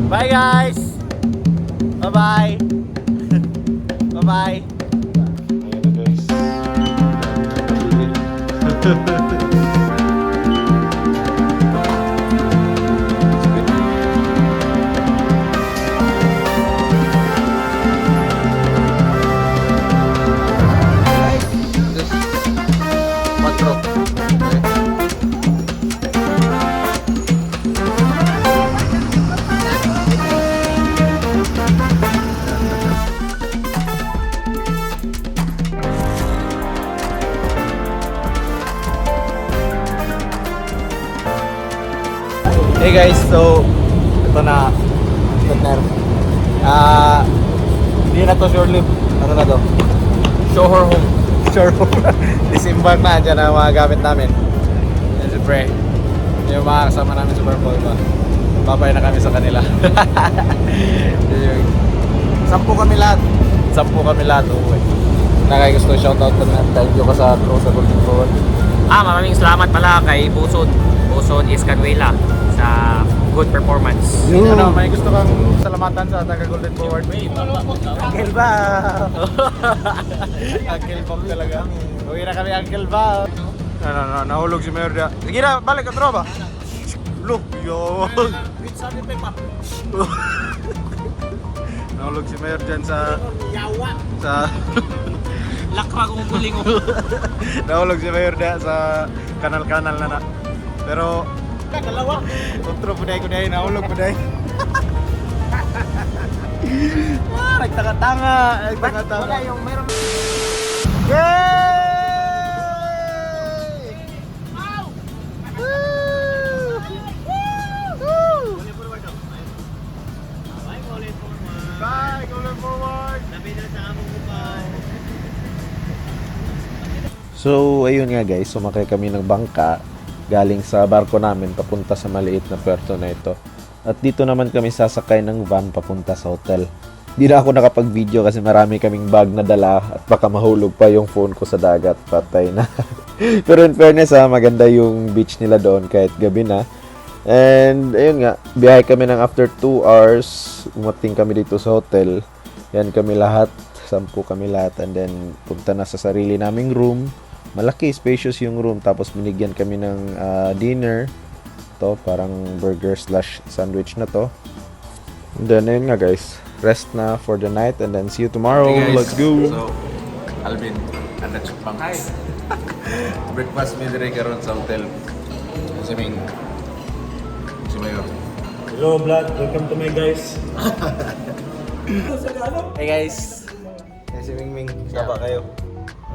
Bye guys! Bye-bye! Bye-bye! Ayan na guys. Hey guys, so ito na partner. Hindi na to shore live. Ano na to? Shore home. Shore home. Disembark na dyan ang mga gamit namin. Yan si Pre. Yung mga kasama namin sa Super Bowl ba. Babay na kami sa kanila. Sampu kami lahat. Sampu kami lahat. Uwi. Nakay gusto shoutout ko na. Thank you ka sa crew sa Golden Forward. Maraming salamat pala kay Busod Iscanuela sa good performance. Ano, may gusto kang salamatan sa taga Golden Forward? Uncle ba? Uncle Bob talaga. Uwi na kami, Uncle Bob. Nahulog si Mayor dia. Sige na, balik ka tropa. Look, yo. Nahulog si Mayor dyan sa Lakra kong kuling ko. nahulog si Mayor dia sa kanal-kanal na. Pero dalawa. Otro po dahil ko dahil, nahulog po dahil. Nagtanga-tanga. Nagtanga-tanga. Wala yung mayroon. Yay! Wow! Woo! Woo! Bye, Golden Forward! So, ayun nga guys, sumakay kami ng bangka galing sa barko namin papunta sa maliit na puerto na ito. At dito naman kami sasakay ng van papunta sa hotel. Di na ako nakapag-video kasi marami kaming bag na dala at baka mahulog pa yung phone ko sa dagat. Patay na. Pero in fairness maganda yung beach nila doon kahit gabi na. And ayun nga, biyahe kami ng after 2 hours. Umating kami dito sa hotel. Yan kami lahat. 10 kami lahat. And then punta na sa sarili naming room. Malaki, spacious yung room. Tapos binigyan kami ng dinner. To parang burger / sandwich na to. And then ayun nga guys, rest na for the night and then see you tomorrow. Hey guys, Let's go. So, Alvin, anak pang breakfast mi dire karon sa hotel. Si Ming. Si Mayor. Hello vlog, welcome to my guys. Hey guys. Si Ming Ming, saba kayo.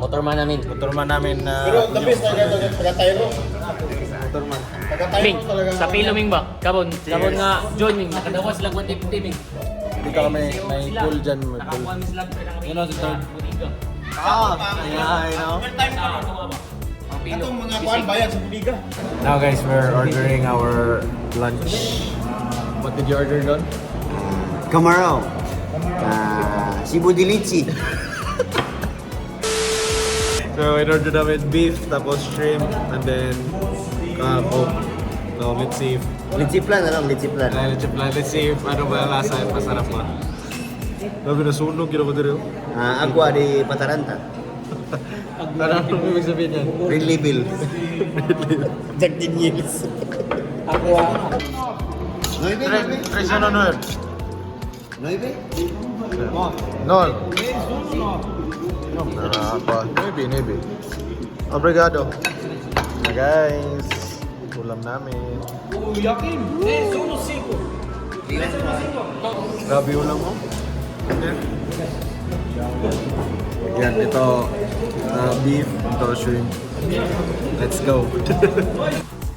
Motorman namin. Motorman namin na Pero the best talaga taga-Tyro. motorman. Taga-Tyro Ming, talaga. sa Piloming ba? Kabon nga, John Ming, nakadawas lang 150 Ming. Dito kami, may pool dyan. May pool. Nakakuha mi sila. Yun ang si third. Budiga. Yeah, I know. Ang pilo. Itong mga kuan bayan sa Budiga. Now guys, we're ordering our lunch. What did you order doon? Camarão. Cebu de Litsi. So, in-order namin beef, tapos shrimp, and then Coke. So, let's see if Litsi plan, ano? Litsi plan. let's see if ano ba ang lasa at masarap ba. Sabi na sunog, yun ako dito. Agua de Pataranta. Ano ibig sabihin yan? Red label. Jack Daniels. Agua. 9? 9? 3 ano no yun? 9? No. Maybe. Obrigado. Na guys, ulam namin. Grabe ulam mo. Yan, ito beef, ito shrimp. Let's go.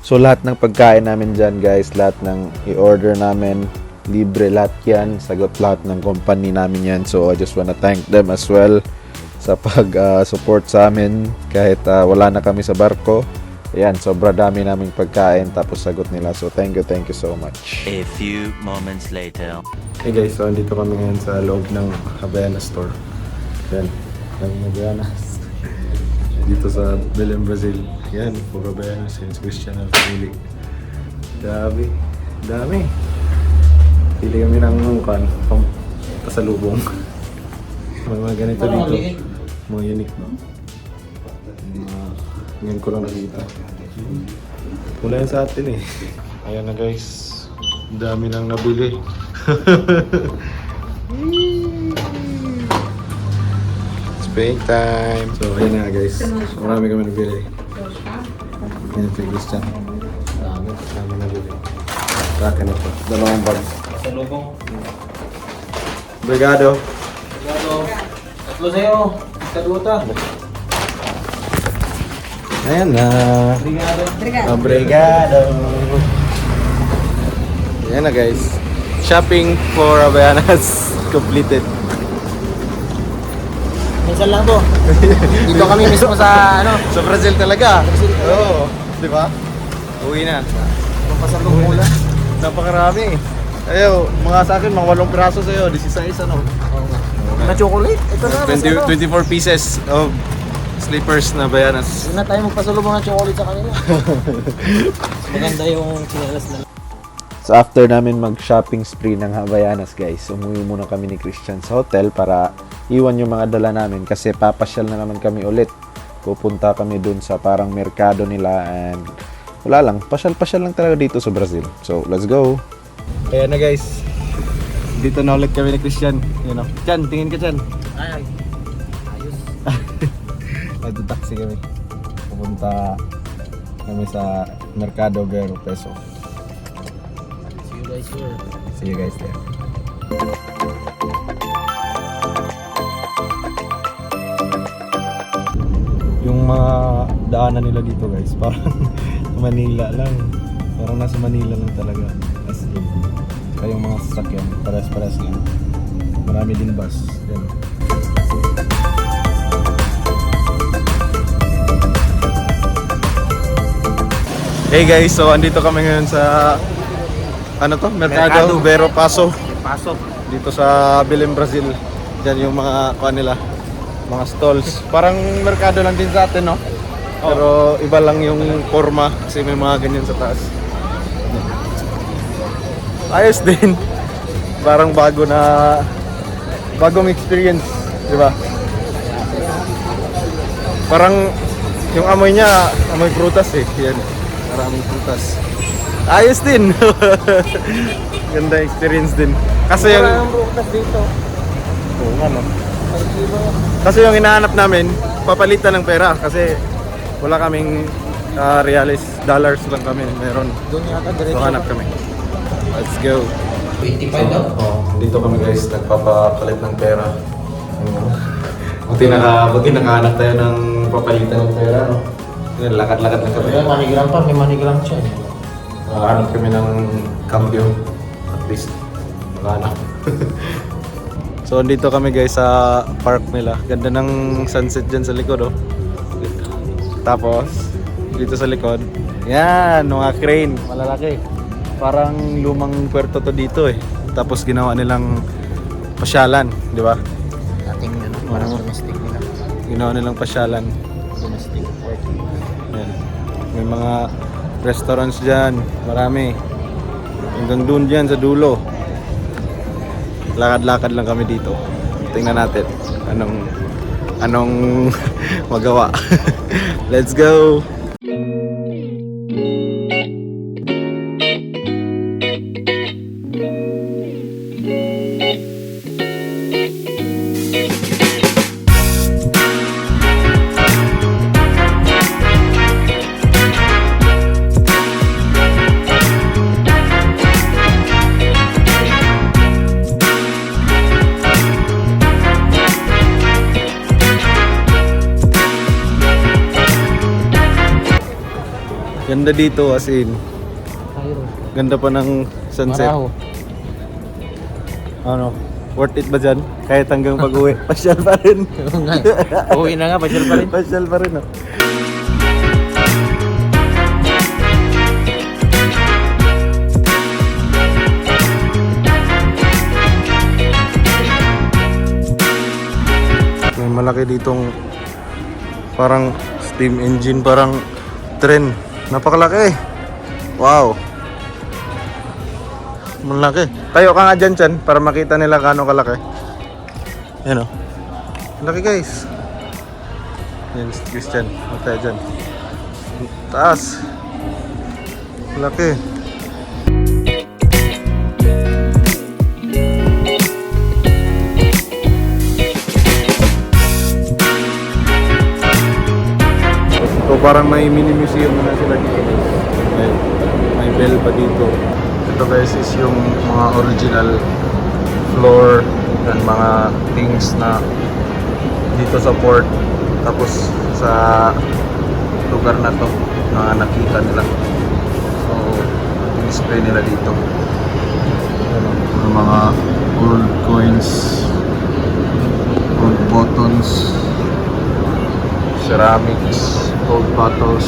So lahat ng pagkain namin dyan guys, lahat ng i-order namin, libre lahat yan, sagot lahat ng company namin yan. So I just wanna thank them as well sa pag-support sa amin kahit wala na kami sa barko. Ayan, sobra dami naming pagkain tapos sagot nila. So thank you so much. A few moments later. Hey guys, so andito kami ngayon sa loob ng Havana store. Yan, ng Habanas. Dito sa Belém, Brazil. Yan, puro Habanas. Yan, Christian ang family. Dami. Pili kami ng pasalubong. May mga ganito dito. Mga unique. Ngayon ko lang nakita. Wala yan sa atin eh. Ayan na guys. Ang dami nang nabili. Spring time. So ayan na guys. Marami kami nabili. Ayan kay Christian. Dami nabili. Saka nito. Dalawang bag. Salubong. Brigado. Tatlo sa'yo. Kaduta. Ayan na. Obrigado. Ayan na guys. Shopping for Havaianas completed. Minsan lang to. Dito kami mismo sa ano. Sa Brazil talaga. Oo. Di ba? Uwi na. Pasalubong mula. Napakarami. Ayaw, mga sa akin, mga 8 piraso sa'yo. 16 ano. Na chocolate. Ito na. 24 pieces of slippers na Havaianas. Hindi na tayo magpasalubong ng chocolate sa kanila. Maganda yung chinelas na. So after namin mag-shopping spree ng Havaianas guys, umuwi muna kami ni Christian sa hotel para iwan yung mga dala namin kasi papasyal na naman kami ulit. Pupunta kami dun sa parang merkado nila and wala lang, pasyal-pasyal lang talaga dito sa Brazil. So let's go! Kaya na guys, dito na ulit kami ni Christian. You know. Chan, tingin ka Chan. Ay, ayos. Nagtaxi kami. Pupunta kami sa Mercado Vero Peso. See you guys here. See you guys there. Yung mga daanan nila dito guys, parang Manila lang. Parang nasa Manila lang talaga. As in. Kaya yung mga sasakyan, pares-pares lang. Marami din bus. Yan. Hey guys, so andito kami ngayon sa Mercado Vero Paso. Pasok. Dito sa Belém, Brazil. Diyan yung mga kuha nila, mga stalls. Parang merkado lang din sa atin, no? Pero iba lang yung forma kasi may mga ganyan sa taas. Ayos din. Parang bagong experience, di ba? Parang yung amoy niya, amoy prutas eh. Yan, maraming prutas. Ayos din. Ganda experience din. Kasi yung Ang bukas dito. oo nga, no? Kasi yung hinahanap namin, papalitan ng pera kasi wala kaming reales, dollars lang kami meron. Doon yata So diretso. hanap kami. Let's go. 25 daw. Oh, dito kami guys, nagpapapalit ng pera. Buti nakahanap tayo ng papalitan ng pera, no? Yan, lakad-lakad na kami. May manigram pa, may manigram siya. Hanap kami ng cambio. At least, makahanap. So, andito kami guys sa park nila. Ganda ng sunset dyan sa likod, oh. Tapos, dito sa likod, yan, mga crane, malalaki. Parang lumang puerto to dito eh. Tapos ginawa nilang pasyalan, di ba? Ating ano, parang domestic nila. Ginawa nilang pasyalan. Domestic work. Yan. May mga restaurants dyan, marami. Hanggang dun dyan sa dulo. Lakad-lakad lang kami dito. Tingnan natin anong magawa. Let's go! Ganda dito as in. Ganda pa ng sunset. Maraho. Ano? Worth it ba dyan? Kahit hanggang pag-uwi. Pasyal pa rin. Uwi na nga, pasyal pa rin. Pasyal pa rin, oh. May malaki ditong parang steam engine, parang tren. Napakalaki. Wow. Malaki. Tayo ka nga dyan, Chan, para makita nila gaano kalaki. Yan o. Malaki guys. Yan, si Christian. Matay dyan. Taas. Malaki. So parang may mini museum na sila dito. May bell pa dito. Ito guys is yung mga original floor and mga things na dito sa port. Tapos sa lugar na to na nakita nila. So display nila dito. Yung mga gold coins, gold buttons, ceramics, gold bottles.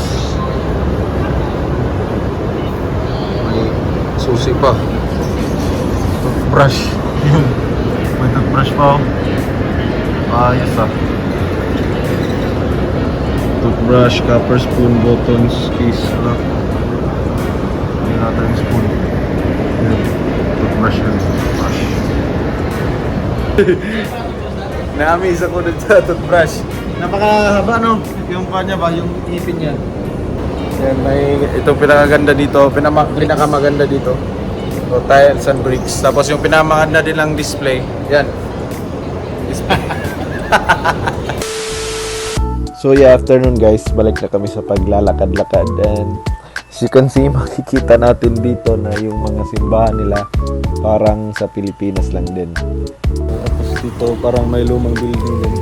May susi pa. Toothbrush. Yun. May toothbrush pa. Ayos ah. Toothbrush, copper spoon, buttons, keys. May natin yung spoon. Yun. Toothbrush yun. Toothbrush. Na-amaze ako dun sa toothbrush. Napakahaba no? Yung kanya ba? Yung ipin niya. Yan, may itong pinakaganda dito, pinakamaganda dito. So, tiles and bricks. Tapos yung pinakamaganda din lang display. Yan. Display. So yeah, afternoon guys, balik na kami sa paglalakad-lakad, and as you can see, makikita natin dito na yung mga simbahan nila parang sa Pilipinas lang din. Tapos dito parang may lumang building din.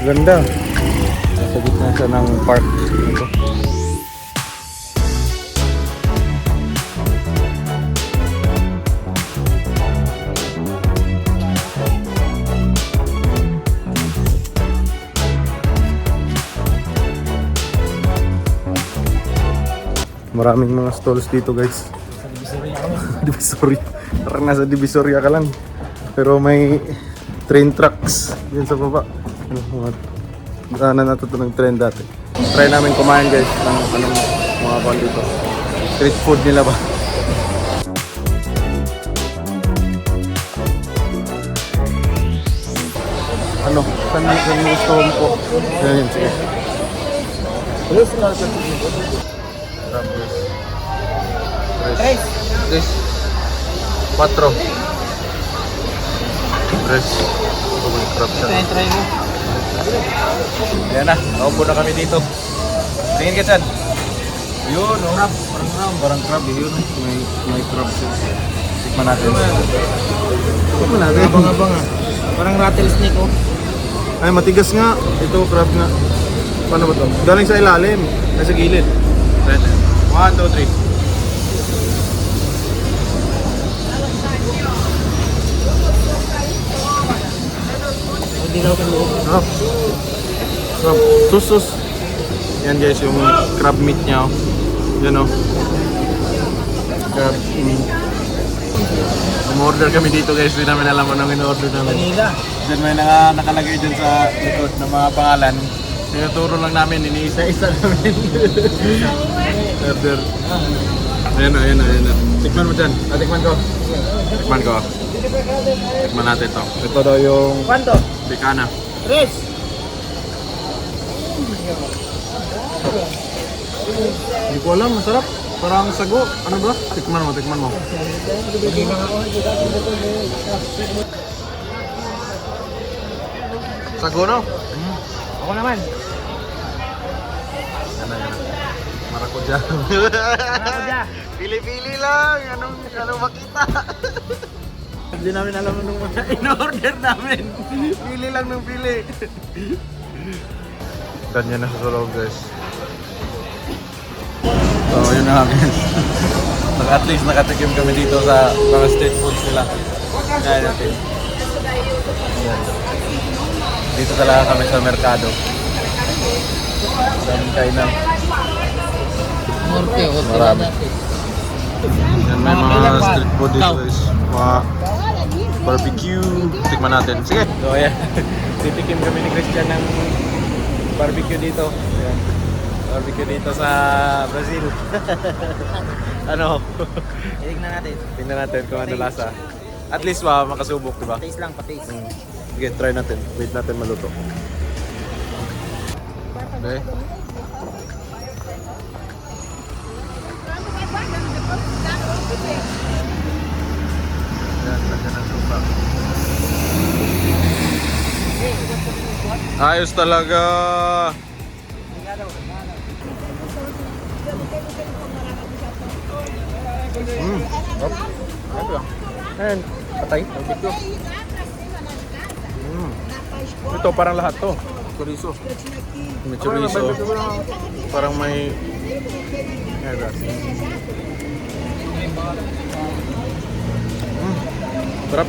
Ganda. Nasa gitna siya ng park. Ito. Maraming mga stalls dito guys. Divisoria. Parang nasa Divisoria ka lang. Pero may train tracks dyan sa baba. Ano, mga na to ng train dati. Try namin kumain guys ng mga pan dito. Street food nila ba? Ano? Saan gusto mo po? Yan, sige. Tres. Tres. Cuatro. Tres. Crab siya. Ayan na, naupo na kami dito. Tingin ka dyan. Yun, oh. Parang crab. Yun, may crab siya. Tikman natin. Tikman natin. Abang-abang ah. Parang rattlesnake oh. Ay, matigas nga. Ito, crab nga. Paano ba ito? Galing sa ilalim. Nasa gilid. 1, 2, 3. Sarap. Sarap. Sus. Yan guys, yung crab meat niya. Oh. Yan oh. Crab meat. Umorder kami dito guys, hindi namin alam anong in-order namin. Diyan may nakalagay dyan sa likod ng mga pangalan. Tinuturo lang namin, iniisa-isa namin. Order. Ayan o. Tikman mo dyan. Tikman ko. Tikman natin to. Ito daw yung Bicana. Tres! Hindi ko alam, masarap. Parang sago. Ano ba? Tikman mo. Sago no? Ako naman. Yan. Marakuja. Marakuja. Pili-pili lang. Anong makita? Hindi namin alam anong mga in-order namin. Pili lang ng pili. Ganyan na sa Solog guys. So yun na guys. At least nakatikim kami dito sa mga street foods nila. Kaya natin. Ayan. Dito talaga kami sa merkado. Daming kainan. Marami. Yan, may mga street food dito guys. Mga barbecue. Tikman natin. Sige. So ayan. Titikim kami ni Christian ng barbecue dito. Ayan. Barbecue dito sa Brazil. Ano? Tignan natin. Tingnan natin kung ano lasa. At least makasubok, di ba? Taste lang, pa-taste. Sige, try natin. Wait natin maluto. Okay. Yan, lagyan ng suka. Ayos talaga! Ayan, patay. Ito parang lahat to. Chorizo. May chorizo. Parang may... Ayan, sarap.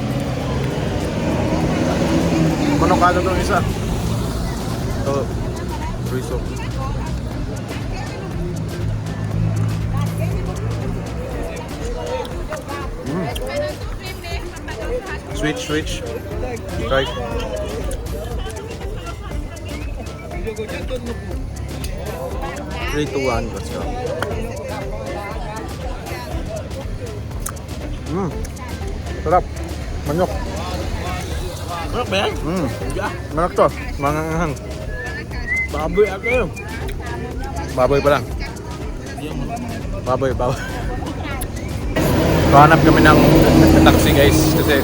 Manokado itong isa. Ito, chorizo. Switch. Right. 3, 2, 1, let's go. Sarap. Manok. Manok ba yan? Manok to. Manganghang. Baboy ako yun. Baboy pala. Baboy. Kahanap kami ng taxi guys kasi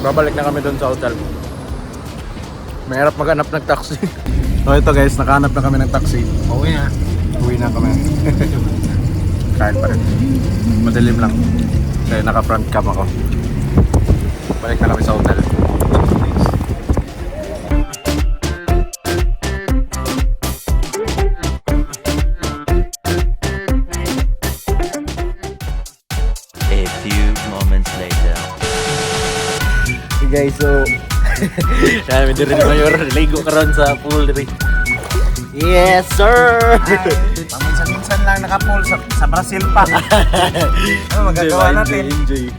babalik na kami doon sa hotel. Mahirap maghanap ng taxi. So ito guys, nakahanap na kami ng taxi. Uwi na kami. Kahit pa rin. Madilim lang. Kaya naka-front cam ako. Balik na kami sa hotel. A few moments later. Hey guys, so Kaya may rin mayor. Ligo ka ron sa pool rin. yes sir! Paminsan-minsan lang naka-pool sa Brazil pa. Ano magagawa natin? Enjoy.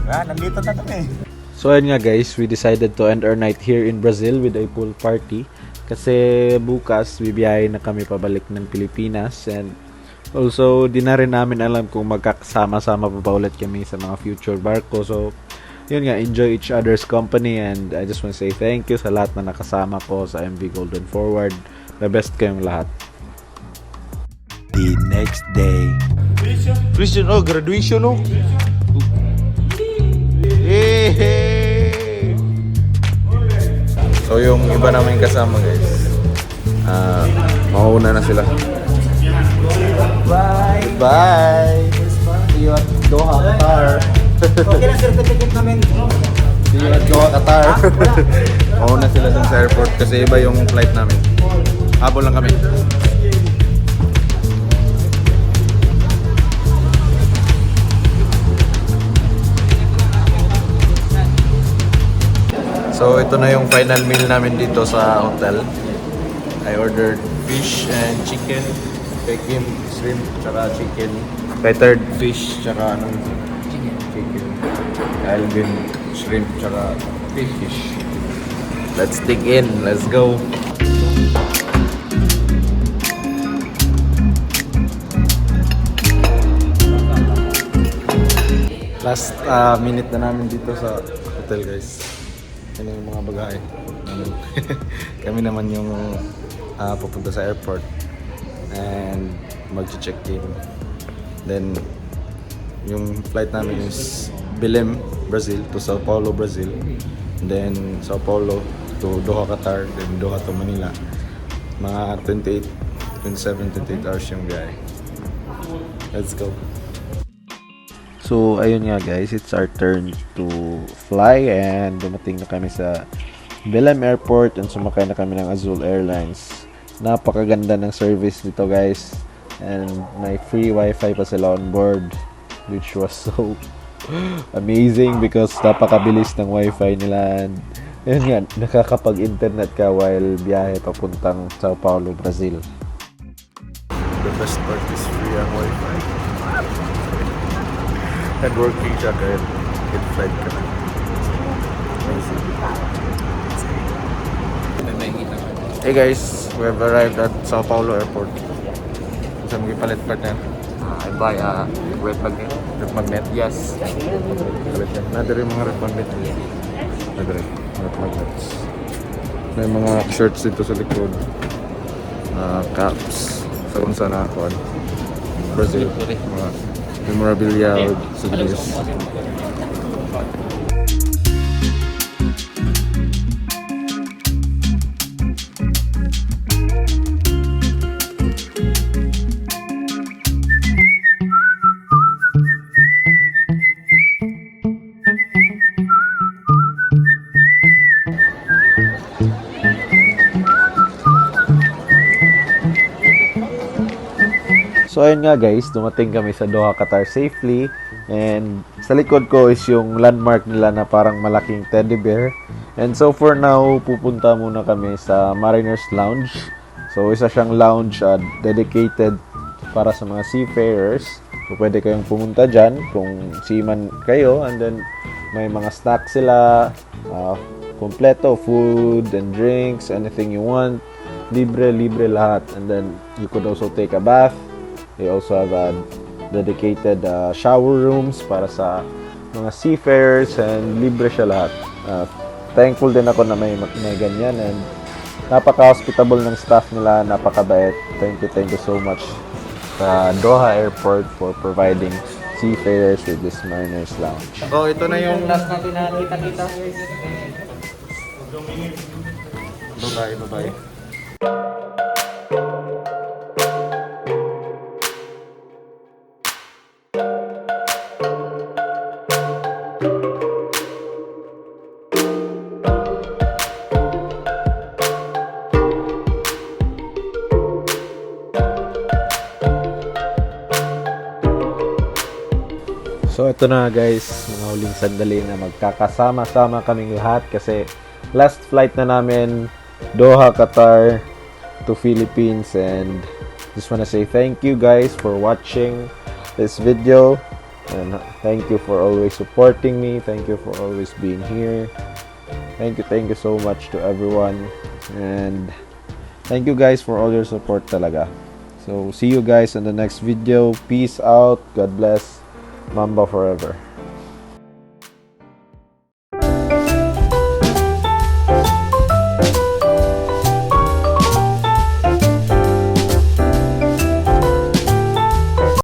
Nandito na kami. So ayun nga guys, we decided to end our night here in Brazil with a pool party. Kasi bukas, bibiyahe na kami pabalik ng Pilipinas. And also, di na rin namin alam kung magkakasama-sama pa ba ulit kami sa mga future barko. So, yun nga, enjoy each other's company. And I just want to say thank you sa lahat na nakasama ko sa MV Golden Forward. The best kayong lahat. The next day. Christian, graduation, Yay! So yung iba namin kasama guys, mauna na sila. Bye! See you at Doha, Qatar. Okay na certificate namin. See you at Doha, Qatar. Mauna sila dun sa airport kasi iba yung flight namin. Habol lang kami. So ito na yung final meal namin dito sa hotel. I ordered fish and chicken, kay Kim shrimp tsaka chicken, kay third fish tsaka chicken, kay Alvin shrimp tsaka fish. Let's dig in, let's go. Last minute na namin dito sa hotel guys. Yan yung mga bagay. Kami naman yung pupunta sa airport and mag-check-in. Then yung flight namin is Belém, Brazil to Sao Paulo, Brazil. And then Sao Paulo to Doha, Qatar. Then Doha to Manila. Mga 27-28 hours yung biyahe. Let's go. So, ayun nga guys, it's our turn to fly and dumating na kami sa Belém Airport and sumakay na kami ng Azul Airlines. Napakaganda ng service nito guys and may free wifi pa sila on board which was so amazing because napakabilis ng wifi nila and ayun nga, nakakapag-internet ka while biyahe papuntang Sao Paulo, Brazil. The best part is free ang wifi. And working siya kahit in-flight ka na. Amazing. Hey guys, we have arrived at Sao Paulo Airport. Saan mo ipalit partner? buy a red magnet. Ref magnet. Yes. Nader yung mga ref magnet. Nader ref magnets. May mga shirts dito sa likod. Caps. Sa kung saan ako. Brazil. Mga memorabilia o souvenirs. So ayun nga guys, dumating kami sa Doha, Qatar safely. And sa likod ko is yung landmark nila na parang malaking teddy bear. And so for now, pupunta muna kami sa Mariners Lounge. So isa siyang lounge dedicated para sa mga seafarers. So pwede kayong pumunta dyan kung seaman kayo. And then may mga snacks sila, kompleto, food and drinks, anything you want. Libre lahat. And then you could also take a bath. They also have dedicated shower rooms para sa mga seafarers and libre siya lahat. Thankful din ako na may ganyan and napaka-hospitable ng staff nila, napakabait. Thank you so much sa Doha Airport for providing seafarers with this Mariners Lounge. So ito na yung Last natin na kita-kita. bye. So ito na guys, mga huling sandali na magkakasama-sama kaming lahat kasi last flight na namin Doha, Qatar to Philippines, and just wanna say thank you guys for watching this video, and thank you for always supporting me, thank you for always being here, thank you so much to everyone, and thank you guys for all your support talaga. So see you guys in the next video. Peace out, God bless, Mamba forever.